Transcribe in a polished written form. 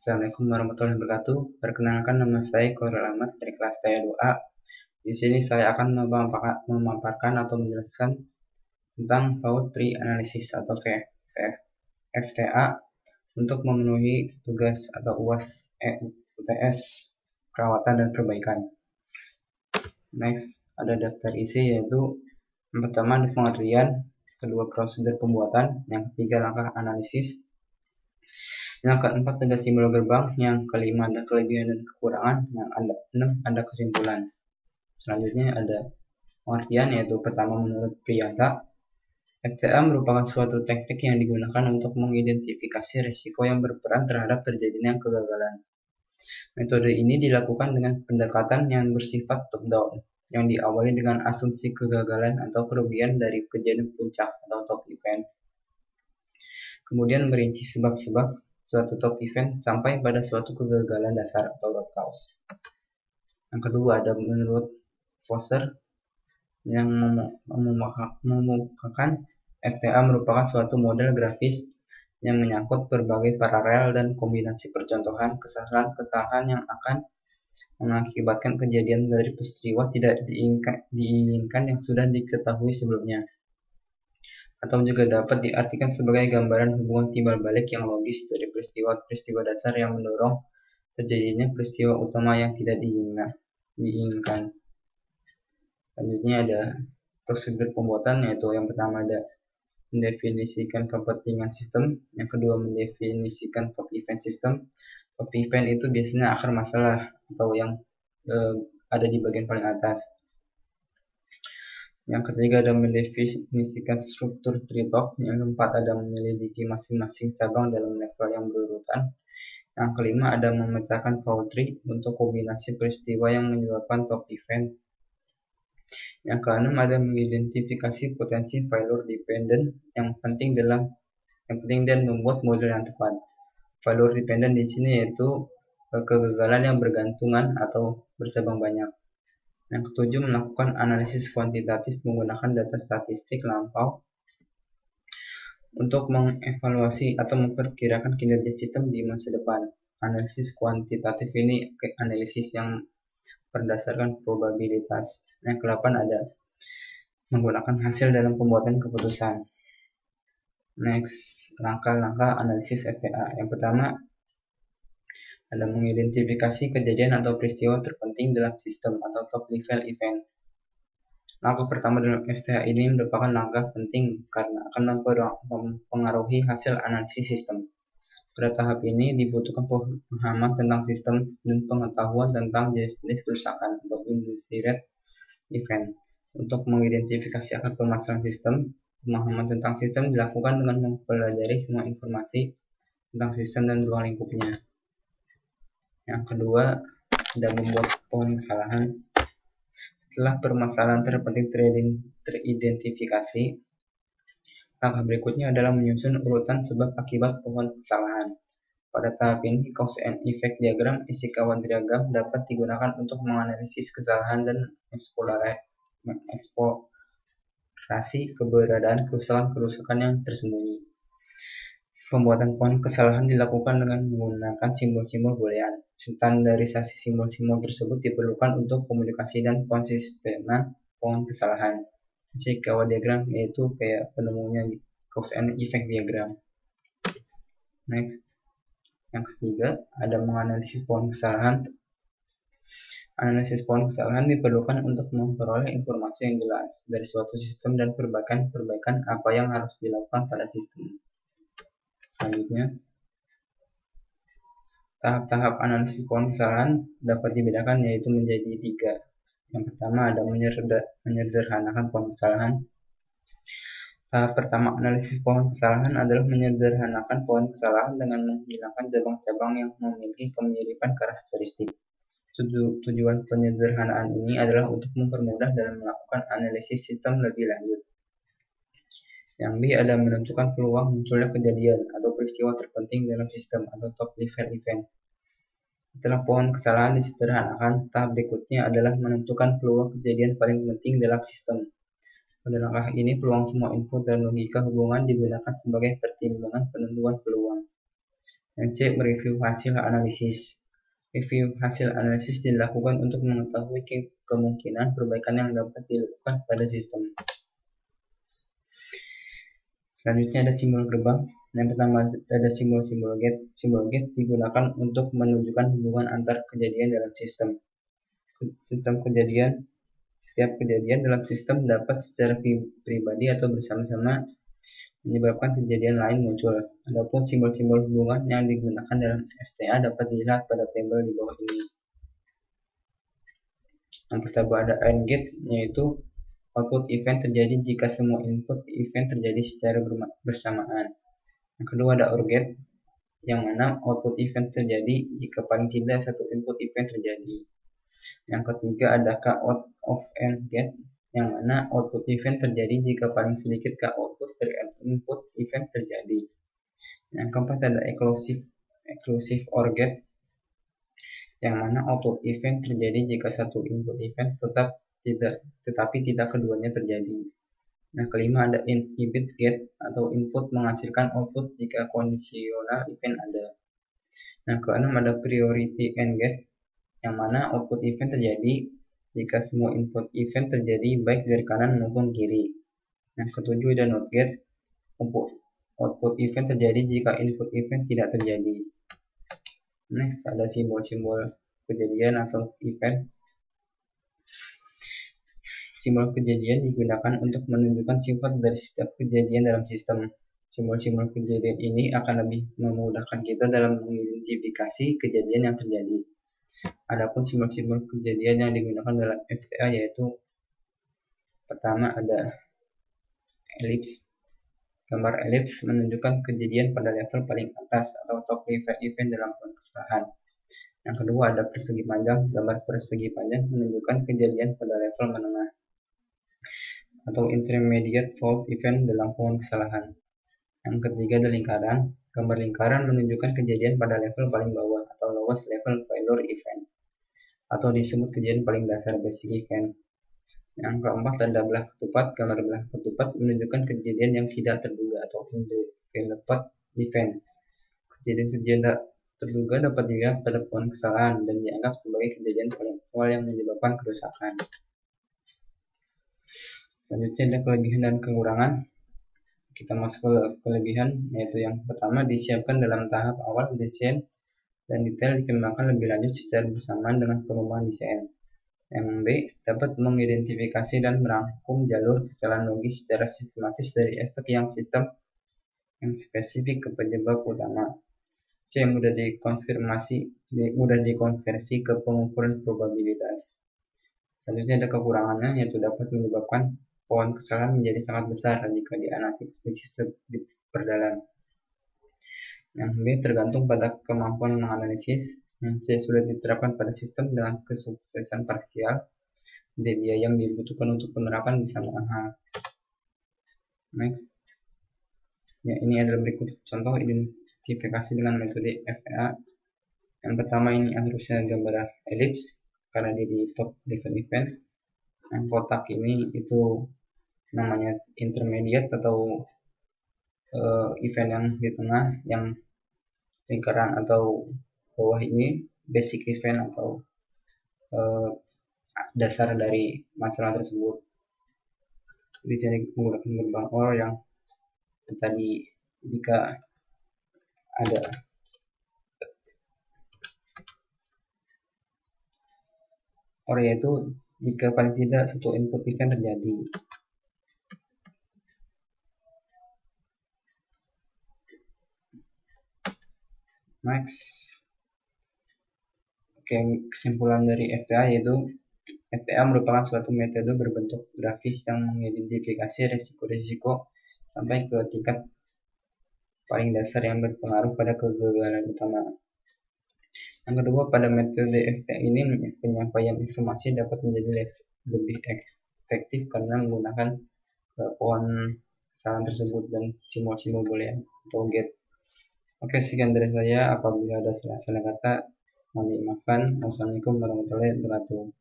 Assalamualaikum warahmatullahi wabarakatuh. Perkenalkan, nama saya Korel Ahmad dari kelas TA2A. Di sini saya akan memaparkan atau menjelaskan tentang Fault Tree Analysis atau FTA untuk memenuhi tugas atau UTS perawatan dan perbaikan. Next, ada daftar isi, yaitu yang pertama ada pengertian, kedua prosedur pembuatan, yang ketiga langkah analisis, yang keempat ada simbol gerbang, yang kelima ada kelebihan dan kekurangan, yang enam ada kesimpulan. Selanjutnya ada pengertian, yaitu pertama menurut Prianta, FTA merupakan suatu teknik yang digunakan untuk mengidentifikasi risiko yang berperan terhadap terjadinya kegagalan. Metode ini dilakukan dengan pendekatan yang bersifat top-down, yang diawali dengan asumsi kegagalan atau kerugian dari kejadian puncak atau top event. Kemudian merinci sebab-sebab suatu top event sampai pada suatu kegagalan dasar atau root cause. Yang kedua ada menurut Foster, yang memukakan FTA merupakan suatu model grafis yang menyangkut berbagai paralel dan kombinasi percontohan kesalahan-kesalahan yang akan mengakibatkan kejadian dari peristiwa tidak diinginkan yang sudah diketahui sebelumnya, atau juga dapat diartikan sebagai gambaran hubungan timbal balik yang logis dari peristiwa-peristiwa dasar yang mendorong terjadinya peristiwa utama yang tidak diinginkan. Selanjutnya ada prosedur pembuatan, yaitu yang pertama ada mendefinisikan kepentingan sistem, yang kedua mendefinisikan top event system. Top event itu biasanya akar masalah atau yang ada di bagian paling atas. Yang ketiga ada mendefinisikan struktur tree top, yang keempat ada menyelidiki masing-masing cabang dalam level yang berurutan. Yang kelima ada memecahkan fault tree untuk kombinasi peristiwa yang menyebabkan top event. Yang keenam ada mengidentifikasi potensi failure dependent yang penting dan membuat model yang tepat. Failure dependent di sini yaitu kegagalan yang bergantungan atau bercabang banyak. Yang ketujuh melakukan analisis kuantitatif menggunakan data statistik lampau untuk mengevaluasi atau memperkirakan kinerja sistem di masa depan. Analisis kuantitatif ini analisis yang berdasarkan probabilitas. Yang ke-8 ada menggunakan hasil dalam pembuatan keputusan. Next, langkah-langkah analisis FTA. Yang pertama ada mengidentifikasi kejadian atau peristiwa terpenting dalam sistem atau top level event. Langkah pertama dalam FTA ini merupakan langkah penting karena akan mempengaruhi hasil analisis sistem. Pada tahap ini dibutuhkan pemahaman tentang sistem dan pengetahuan tentang jenis-jenis kerusakan atau industrial event. Untuk mengidentifikasi akar permasalahan sistem, pemahaman tentang sistem dilakukan dengan mempelajari semua informasi tentang sistem dan ruang lingkupnya. Yang kedua, ada membuat pohon kesalahan. Setelah permasalahan terpenting teridentifikasi, langkah berikutnya adalah menyusun urutan sebab akibat pohon kesalahan. Pada tahap ini, cause and effect diagram Ishikawa diagram dapat digunakan untuk menganalisis kesalahan dan mengeksplorasi keberadaan kerusakan-kerusakan yang tersembunyi. Pembuatan pohon kesalahan dilakukan dengan menggunakan simbol-simbol boolean. Standarisasi simbol-simbol tersebut diperlukan untuk komunikasi dan konsistenan pohon kesalahan. Ishikawa diagram yaitu kayak penemunya cause and effect diagram. Next, yang ketiga ada menganalisis pohon kesalahan. Analisis pohon kesalahan diperlukan untuk memperoleh informasi yang jelas dari suatu sistem dan perbaikan apa yang harus dilakukan pada sistem. Selanjutnya, tahap-tahap analisis pohon kesalahan dapat dibedakan yaitu menjadi 3. Yang pertama ada menyederhanakan pohon kesalahan. Tahap pertama analisis pohon kesalahan adalah menyederhanakan pohon kesalahan dengan menghilangkan cabang-cabang yang memiliki kemiripan karakteristik. Tujuan penyederhanaan ini adalah untuk mempermudah dalam melakukan analisis sistem lebih lanjut. Yang B ada menentukan peluang munculnya kejadian atau peristiwa terpenting dalam sistem atau top level event. Setelah pohon kesalahan disederhanakan, tahap berikutnya adalah menentukan peluang kejadian paling penting dalam sistem. Pada langkah ini, peluang semua input dan logika hubungan digunakan sebagai pertimbangan penentuan peluang. Yang C. Mereview hasil analisis. Review hasil analisis dilakukan untuk mengetahui kemungkinan perbaikan yang dapat dilakukan pada sistem. Selanjutnya ada simbol gerbang. Yang pertama ada simbol get. Simbol get digunakan untuk menunjukkan hubungan antar kejadian dalam sistem. Setiap kejadian dalam sistem dapat secara pribadi atau bersama-sama menyebabkan kejadian lain muncul. Adapun simbol-simbol hubungan yang digunakan dalam FTA dapat dilihat pada tabel di bawah ini. Yang pertama ada AND gate, yaitu output event terjadi jika semua input event terjadi secara bersamaan. Yang kedua ada OR gate, yang mana output event terjadi jika paling tidak satu input event terjadi. Yang ketiga ada K-out of AND gate, yang mana output event terjadi jika paling sedikit K-output dari input event terjadi. Yang keempat ada exclusive OR gate, yang mana output event terjadi jika satu input event tetapi tidak keduanya terjadi. Nah, kelima ada inhibit gate atau input menghasilkan output jika conditional event ada. Nah, keenam ada priority AND gate, yang mana output event terjadi jika semua input event terjadi baik dari kanan maupun kiri. Yang ketujuh ada NOT gate, output event terjadi jika input event tidak terjadi. Next ada simbol-simbol kejadian atau event. Simbol kejadian digunakan untuk menunjukkan sifat dari setiap kejadian dalam sistem. Simbol-simbol kejadian ini akan lebih memudahkan kita dalam mengidentifikasi kejadian yang terjadi. Adapun simbol-simbol kejadian yang digunakan dalam FTA yaitu pertama ada elips. Gambar elips menunjukkan kejadian pada level paling atas atau top level event dalam pohon kesalahan. Yang kedua ada persegi panjang. Gambar persegi panjang menunjukkan kejadian pada level menengah atau intermediate fault event dalam pohon kesalahan. Yang ketiga ada lingkaran. Gambar lingkaran menunjukkan kejadian pada level paling bawah atau lowest level failure event atau disebut kejadian paling dasar basic event. Yang keempat ada belah ketupat. Gambar belah ketupat menunjukkan kejadian yang tidak terduga atau undeveloped event. Kejadian-kejadian tak terduga dapat dilihat pada pohon kesalahan dan dianggap sebagai kejadian paling awal yang menyebabkan kerusakan. Selanjutnya ada kelebihan dan kekurangan. Kita masuk ke kelebihan, yaitu yang pertama disiapkan dalam tahap awal desain dan detail dikembangkan lebih lanjut secara bersamaan dengan pengembangan desain. Yang B, dapat mengidentifikasi dan merangkum jalur kesalahan logis secara sistematis dari efek yang sistem yang spesifik ke penyebab utama. C, mudah dikonversi ke pengukuran probabilitas. Selanjutnya ada kekurangannya, yaitu dapat menyebabkan pohon kesalahan menjadi sangat besar jika dianalisis lebih perdalam. Yang B, tergantung pada kemampuan menganalisis. Yang C, sudah diterapkan pada sistem dengan kesuksesan parsial. D, biaya yang dibutuhkan untuk penerapan bisa mahal. Next. Ya, ini adalah berikut contoh identifikasi dengan metode FTA. Yang pertama ini harusnya gambar elips karena dia di top level event. Yang kotak ini itu namanya intermediate atau event yang di tengah. Yang lingkaran atau bawah ini basic event atau dasar dari masalah tersebut. Di sini menggunakan gerbang OR yang tadi jika ada OR yaitu jika paling tidak satu input event terjadi. Next. Oke, kesimpulan dari FTA yaitu FTA merupakan suatu metode berbentuk grafis yang mengidentifikasi resiko-resiko sampai ke tingkat paling dasar yang berpengaruh pada kegagalan utama. Yang kedua, pada metode FTA ini penyampaian informasi dapat menjadi lebih efektif karena menggunakan pohon kesalahan tersebut dan simbol-simbol boolean atau get. Oke, sekian dari saya. Apabila ada salah-salah kata, mohon dimaafkan. Wassalamualaikum warahmatullahi wabarakatuh.